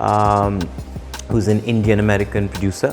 who is an Indian American producer.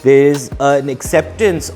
there is an acceptance